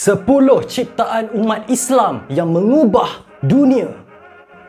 10 ciptaan umat Islam yang mengubah dunia.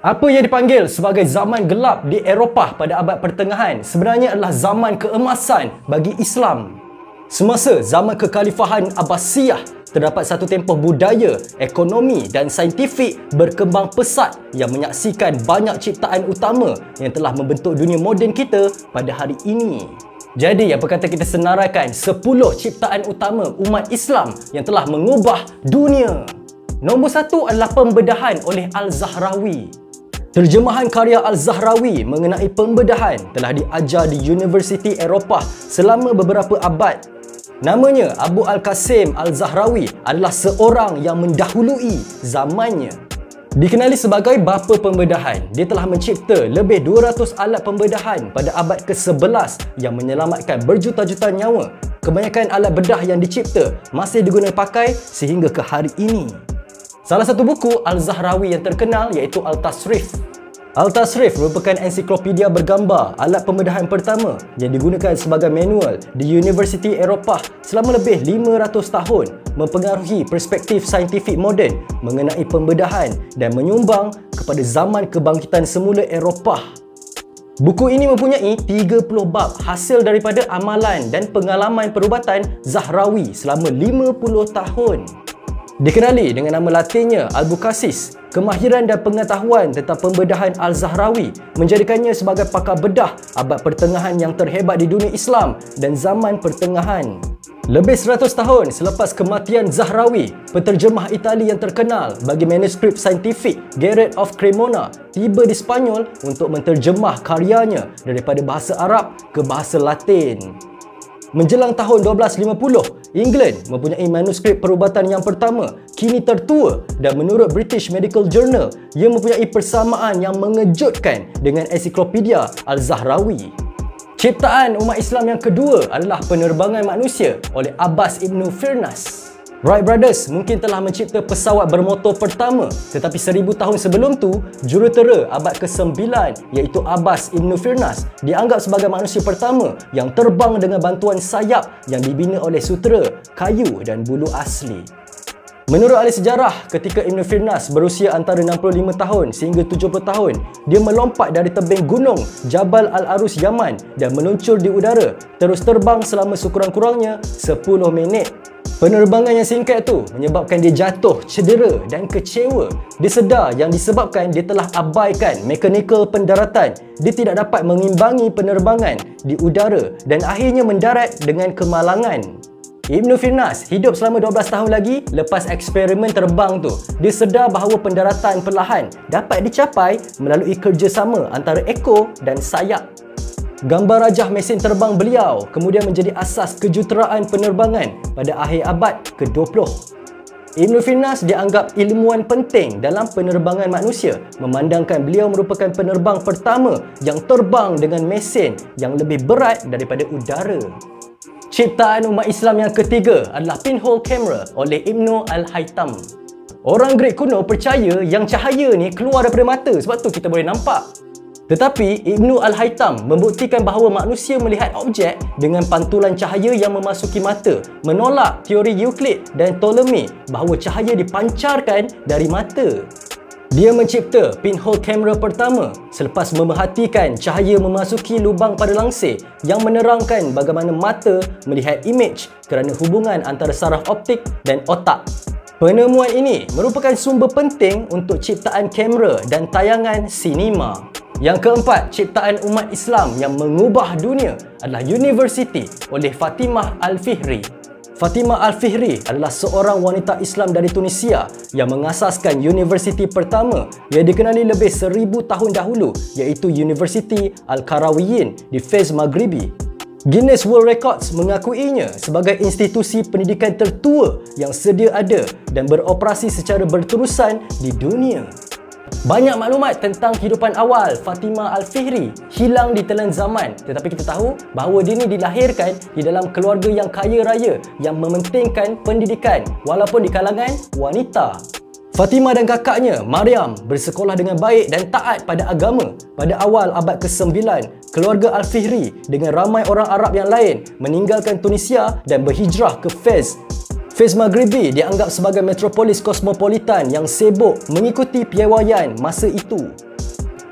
Apa yang dipanggil sebagai zaman gelap di Eropah pada abad pertengahan sebenarnya adalah zaman keemasan bagi Islam. Semasa zaman kekhalifahan Abbasiyah, terdapat satu tempoh budaya, ekonomi dan saintifik berkembang pesat yang menyaksikan banyak ciptaan utama yang telah membentuk dunia moden kita pada hari ini. Jadi, apa kata kita senaraikan 10 ciptaan utama umat Islam yang telah mengubah dunia. Nombor 1 adalah pembedahan oleh Al-Zahrawi. Terjemahan karya Al-Zahrawi mengenai pembedahan telah diajar di Universiti Eropah selama beberapa abad. Namanya Abu Al-Qasim Al-Zahrawi adalah seorang yang mendahului zamannya. Dikenali sebagai bapa pembedahan, dia telah mencipta lebih 200 alat pembedahan pada abad ke-11 yang menyelamatkan berjuta-juta nyawa. Kebanyakan alat bedah yang dicipta masih digunakan pakai sehingga ke hari ini. Salah satu buku Al-Zahrawi yang terkenal iaitu Al-Tasrif. Al-Tasrif merupakan ensiklopedia bergambar alat pembedahan pertama yang digunakan sebagai manual di Universiti Eropah selama lebih 500 tahun, mempengaruhi perspektif saintifik moden mengenai pembedahan dan menyumbang kepada zaman kebangkitan semula Eropah. Buku ini mempunyai 30 bab hasil daripada amalan dan pengalaman perubatan Zahrawi selama 50 tahun. Dikenali dengan nama latinnya Albucasis, kemahiran dan pengetahuan tentang pembedahan Al-Zahrawi menjadikannya sebagai pakar bedah abad pertengahan yang terhebat di dunia Islam dan zaman pertengahan. Lebih 100 tahun selepas kematian Zahrawi, penterjemah Itali yang terkenal bagi manuskrip saintifik Gerard of Cremona tiba di Spanyol untuk menterjemah karyanya daripada bahasa Arab ke bahasa Latin. Menjelang tahun 1250, England mempunyai manuskrip perubatan yang pertama, kini tertua, dan menurut British Medical Journal, ia mempunyai persamaan yang mengejutkan dengan ensiklopedia Al-Zahrawi. Ciptaan umat Islam yang kedua adalah penerbangan manusia oleh Abbas Ibn Firnas. Wright Brothers mungkin telah mencipta pesawat bermotor pertama, tetapi 1000 tahun sebelum tu, jurutera abad ke-9 iaitu Abbas Ibn Firnas dianggap sebagai manusia pertama yang terbang dengan bantuan sayap yang dibina oleh sutera, kayu dan bulu asli. Menurut ahli sejarah, ketika Ibn Firnas berusia antara 65 tahun sehingga 70 tahun, dia melompat dari tebing gunung Jabal Al-Arus Yaman dan meluncur di udara, terus terbang selama sekurang-kurangnya 10 minit. Penerbangan yang singkat itu menyebabkan dia jatuh, cedera dan kecewa. Dia sedar yang disebabkan dia telah abaikan mekanikal pendaratan. Dia tidak dapat mengimbangi penerbangan di udara dan akhirnya mendarat dengan kemalangan. Ibn Firnas hidup selama 12 tahun lagi lepas eksperimen terbang tu. Dia sedar bahawa pendaratan perlahan dapat dicapai melalui kerjasama antara ekor dan sayap. Gambar rajah mesin terbang beliau kemudian menjadi asas kejuruteraan penerbangan pada akhir abad ke-20. Ibn Firnas dianggap ilmuwan penting dalam penerbangan manusia, memandangkan beliau merupakan penerbang pertama yang terbang dengan mesin yang lebih berat daripada udara. Ciptaan umat Islam yang ketiga adalah pinhole camera oleh Ibn Al-Haytham. Orang Greek kuno percaya yang cahaya ni keluar daripada mata, sebab tu kita boleh nampak. Tetapi Ibn Al-Haytham membuktikan bahawa manusia melihat objek dengan pantulan cahaya yang memasuki mata, menolak teori Euclid dan Ptolemy bahawa cahaya dipancarkan dari mata. Dia mencipta pinhole camera pertama selepas memerhatikan cahaya memasuki lubang pada langsir yang menerangkan bagaimana mata melihat imej kerana hubungan antara saraf optik dan otak. Penemuan ini merupakan sumber penting untuk ciptaan kamera dan tayangan sinema. Yang keempat, ciptaan umat Islam yang mengubah dunia adalah University oleh Fatimah Al-Fihri. Fatimah Al-Fihri adalah seorang wanita Islam dari Tunisia yang mengasaskan universiti pertama yang dikenali lebih 1000 tahun dahulu, iaitu Universiti Al-Qarawiyyin di Fez Maghribi. Guinness World Records mengakuinya sebagai institusi pendidikan tertua yang sedia ada dan beroperasi secara berterusan di dunia. Banyak maklumat tentang kehidupan awal Fatimah Al-Fihri hilang di telan zaman, tetapi kita tahu bahawa dia ni dilahirkan di dalam keluarga yang kaya raya yang mementingkan pendidikan walaupun di kalangan wanita. Fatimah dan kakaknya, Maryam, bersekolah dengan baik dan taat pada agama. Pada awal abad ke-9, keluarga Al-Fihri dengan ramai orang Arab yang lain meninggalkan Tunisia dan berhijrah ke Fez. Fez Maghribi dianggap sebagai metropolis kosmopolitan yang sibuk mengikuti piawaian masa itu.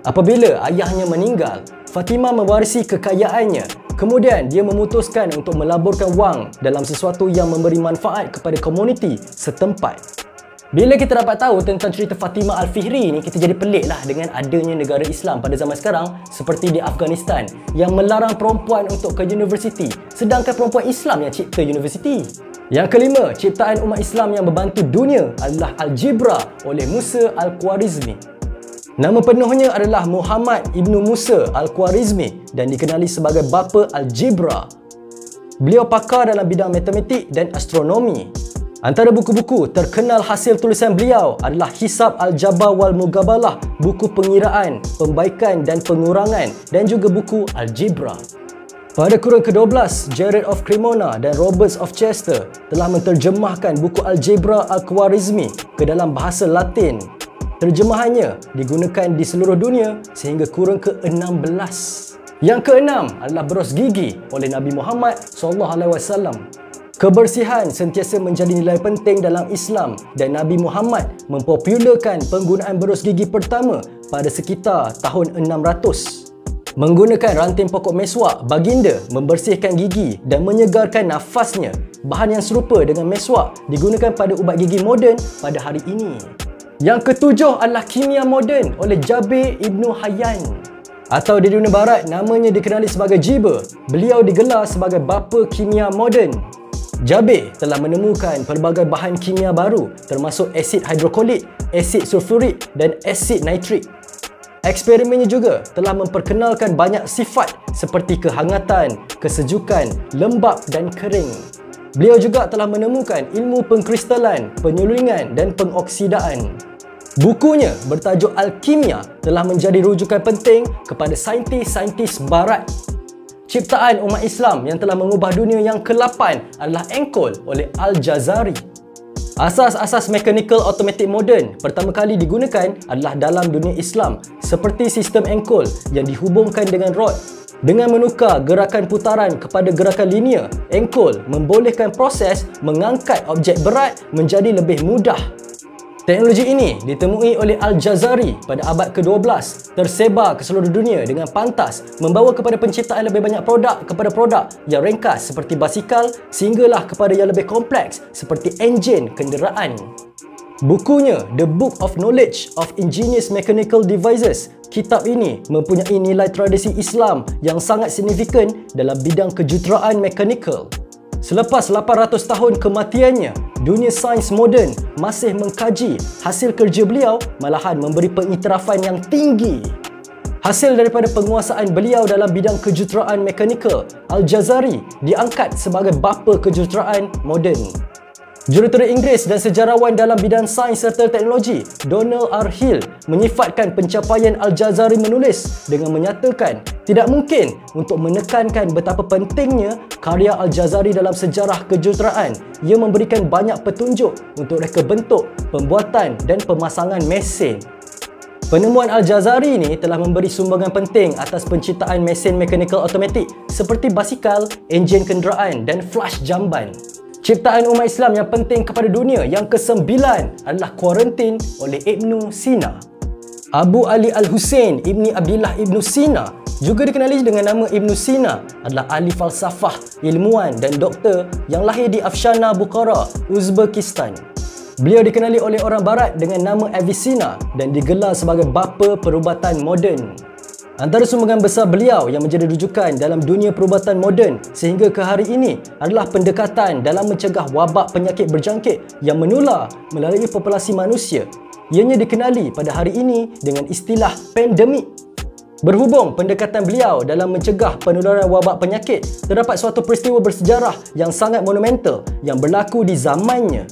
Apabila ayahnya meninggal, Fatimah mewarisi kekayaannya. Kemudian dia memutuskan untuk melaburkan wang dalam sesuatu yang memberi manfaat kepada komuniti setempat. Bila kita dapat tahu tentang cerita Fatimah Al-Fihri ni, kita jadi pelik lah dengan adanya negara Islam pada zaman sekarang seperti di Afghanistan yang melarang perempuan untuk ke universiti, sedangkan perempuan Islam yang cipta universiti. Yang kelima, ciptaan umat Islam yang membantu dunia adalah Algebra oleh Musa Al-Khwarizmi. Nama penuhnya adalah Muhammad Ibnu Musa Al-Khwarizmi dan dikenali sebagai bapa Algebra. Beliau pakar dalam bidang matematik dan astronomi. Antara buku-buku terkenal hasil tulisan beliau adalah Hisab Al-Jabar wal Mugabalah, buku pengiraan, pembaikan dan pengurangan, dan juga buku Algebra. Pada kurun ke-12, Jared of Cremona dan Roberts of Chester telah menterjemahkan buku Algebra Al-Khwarizmi ke dalam bahasa Latin. Terjemahannya digunakan di seluruh dunia sehingga kurun ke-16. Yang keenam adalah Beros Gigi oleh Nabi Muhammad SAW. Kebersihan sentiasa menjadi nilai penting dalam Islam dan Nabi Muhammad mempopularkan penggunaan beros gigi pertama pada sekitar tahun 600. Menggunakan ranting pokok meswak, baginda membersihkan gigi dan menyegarkan nafasnya. Bahan yang serupa dengan meswak digunakan pada ubat gigi moden pada hari ini. Yang ketujuh adalah kimia moden oleh Jabir Ibnu Hayyan. Atau di dunia barat namanya dikenali sebagai Jiber. Beliau digelar sebagai bapa kimia moden. Jabir telah menemukan pelbagai bahan kimia baru termasuk asid hidrokolik, asid sulfurik dan asid nitrik. Eksperimennya juga telah memperkenalkan banyak sifat seperti kehangatan, kesejukan, lembap dan kering. Beliau juga telah menemukan ilmu pengkristalan, penyulingan dan pengoksidaan. Bukunya bertajuk Alkimia telah menjadi rujukan penting kepada saintis-saintis barat. Ciptaan umat Islam yang telah mengubah dunia yang ke-8 adalah Encol oleh Al-Jazari. Asas-asas mechanical automatic modern pertama kali digunakan adalah dalam dunia Islam seperti sistem Encol yang dihubungkan dengan rod. Dengan menukar gerakan putaran kepada gerakan linear, Encol membolehkan proses mengangkat objek berat menjadi lebih mudah. Teknologi ini ditemui oleh Al-Jazari pada abad ke-12, tersebar ke seluruh dunia dengan pantas, membawa kepada penciptaan lebih banyak produk kepada produk yang ringkas seperti basikal sehinggalah kepada yang lebih kompleks seperti enjin kenderaan. Bukunya The Book of Knowledge of Ingenious Mechanical Devices. Kitab ini mempunyai nilai tradisi Islam yang sangat signifikan dalam bidang kejuruteraan mekanikal. Selepas 800 tahun kematiannya, dunia sains moden masih mengkaji hasil kerja beliau, malahan memberi pengiktirafan yang tinggi. Hasil daripada penguasaan beliau dalam bidang kejuruteraan mekanikal, Al-Jazari diangkat sebagai bapa kejuruteraan moden. Jurutera Inggeris dan sejarawan dalam bidang sains serta teknologi, Donald R. Hill, menyifatkan pencapaian Al-Jazari menulis dengan menyatakan tidak mungkin untuk menekankan betapa pentingnya karya Al-Jazari dalam sejarah kejuruteraan. Ia memberikan banyak petunjuk untuk reka bentuk, pembuatan dan pemasangan mesin. Penemuan Al-Jazari ini telah memberi sumbangan penting atas penciptaan mesin mechanical automatic seperti basikal, enjin kenderaan dan flash jamban. Ciptaan umat Islam yang penting kepada dunia yang ke-9 adalah Kuarantin oleh Ibnu Sina. Abu Ali Al-Husain Ibni Abdillah Ibnu Sina, juga dikenali dengan nama Ibnu Sina, adalah ahli falsafah, ilmuwan dan doktor yang lahir di Afshana, Bukhara, Uzbekistan. Beliau dikenali oleh orang barat dengan nama Avicenna dan digelar sebagai bapa perubatan moden. Antara sumbangan besar beliau yang menjadi rujukan dalam dunia perubatan moden sehingga ke hari ini adalah pendekatan dalam mencegah wabak penyakit berjangkit yang menular melalui populasi manusia. Ianya dikenali pada hari ini dengan istilah pandemik. Berhubung pendekatan beliau dalam mencegah penularan wabak penyakit, terdapat suatu peristiwa bersejarah yang sangat monumental yang berlaku di zamannya.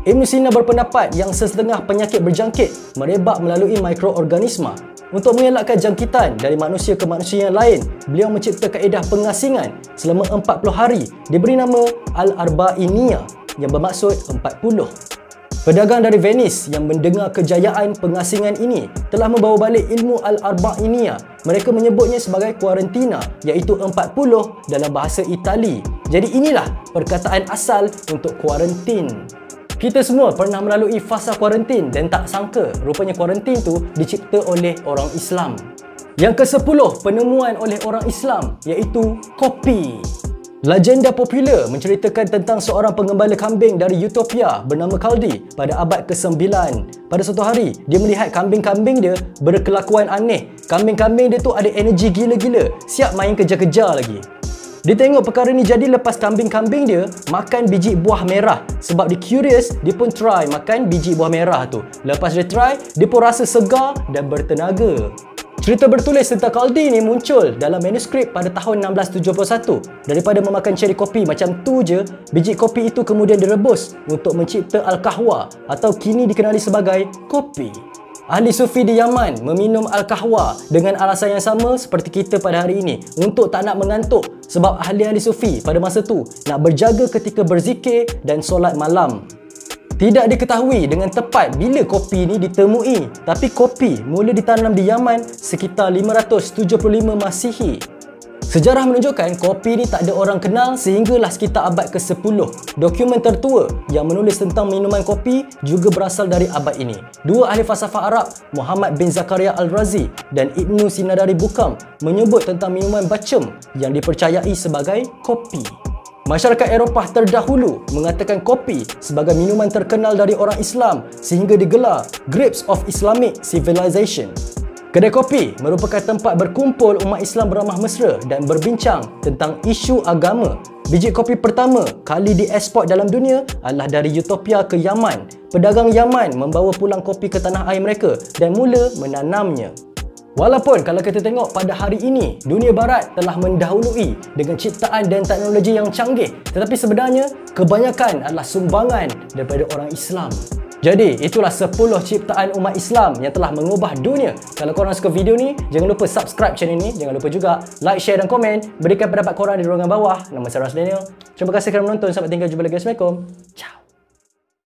Ibn Sina berpendapat yang sesetengah penyakit berjangkit merebak melalui mikroorganisma. Untuk mengelakkan jangkitan dari manusia ke manusia yang lain, beliau mencipta kaedah pengasingan selama 40 hari diberi nama Al-Arba'iniyah yang bermaksud 40. Pedagang dari Venice yang mendengar kejayaan pengasingan ini telah membawa balik ilmu Al-Arba'iniyah. Mereka menyebutnya sebagai Kuarantina, iaitu 40 dalam bahasa Itali. Jadi inilah perkataan asal untuk kuarantin. Kita semua pernah melalui fasa kuarantin dan tak sangka rupanya kuarantin tu dicipta oleh orang Islam. Yang ke-10 penemuan oleh orang Islam iaitu kopi. Legenda popular menceritakan tentang seorang pengembala kambing dari Utopia bernama Kaldi pada abad ke-9. Pada suatu hari, dia melihat kambing-kambing dia berkelakuan aneh. Kambing-kambing dia tu ada energi gila-gila, siap main kejar-kejar lagi. Dia tengok perkara ni jadi lepas kambing-kambing dia makan biji buah merah. Sebab dia curious, dia pun try makan biji buah merah tu. Lepas dia try, dia pun rasa segar dan bertenaga. Cerita bertulis tentang Kaldi ni muncul dalam manuskrip pada tahun 1671. Daripada memakan ceri kopi macam tu je, biji kopi itu kemudian direbus untuk mencipta al-kahwa atau kini dikenali sebagai kopi. Ahli sufi di Yaman meminum al-kahwa dengan alasan yang sama seperti kita pada hari ini, untuk tak nak mengantuk, sebab ahli-ahli sufi pada masa tu nak berjaga ketika berzikir dan solat malam. Tidak diketahui dengan tepat bila kopi ni ditemui, tapi kopi mula ditanam di Yaman sekitar 575 Masihi. Sejarah menunjukkan kopi ni tak ada orang kenal sehinggalah sekitar abad ke-10. Dokumen tertua yang menulis tentang minuman kopi juga berasal dari abad ini. Dua ahli falsafah Arab, Muhammad bin Zakaria Al-Razi dan Ibnu Sina dari Bukam, menyebut tentang minuman bacem yang dipercayai sebagai kopi. Masyarakat Eropah terdahulu mengatakan kopi sebagai minuman terkenal dari orang Islam sehingga digelar Grapes of Islamic Civilization. Kedai kopi merupakan tempat berkumpul umat Islam beramah mesra dan berbincang tentang isu agama. Biji kopi pertama kali dieksport dalam dunia adalah dari Utopia ke Yaman. Pedagang Yaman membawa pulang kopi ke tanah air mereka dan mula menanamnya. Walaupun kalau kita tengok pada hari ini, dunia barat telah mendahului dengan ciptaan dan teknologi yang canggih, tetapi sebenarnya kebanyakan adalah sumbangan daripada orang Islam. Jadi, itulah 10 ciptaan umat Islam yang telah mengubah dunia. Kalau korang suka video ni, jangan lupa subscribe channel ni. Jangan lupa juga like, share dan komen. Berikan pendapat korang di ruangan bawah. Nama saya Ras Daniel. Terima kasih kerana menonton. Sampai tinggal, jumpa lagi. Assalamualaikum. Ciao.